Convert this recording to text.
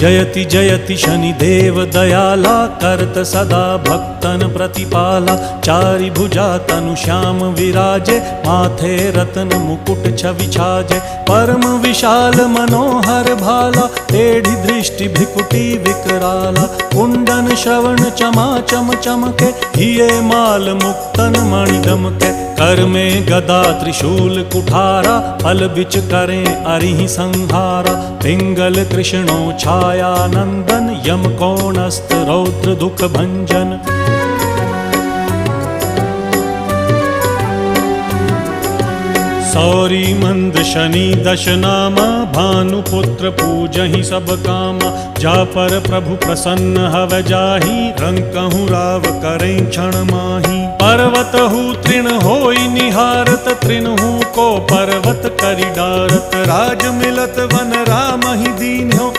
जयति जयति शनिदेव दयाला करत सदा भक्तन प्रतिपाला। चारि भुजा तनु श्याम विराजे माथे रत्न मुकुट छवि छाजे। परम विशाल मनोहर भाला टेढ़ी दृष्टि भ्रिकुटी विकराला। कुंडन श्रवण चमा चम चमके हिये माल मुक्तन मणि दमके। कर में गदा त्रिशूल कुठारा फल बिच करें अरिहि संहारा। पिंगल कृष्णो छाया नंदन यम कोणस्त रौद्र दुख भंजन। सौरी मंद शनि दश नामा भानुपुत्र पूजहि सब कामा। जा पर प्रभु प्रसन्न हव जाहि रंकहु राव करें क्षण माही। पर्वत हु तृण होई निहारत तृणहु को पर्वत करि डारत। राज मिलत वन राम ही दीन्हो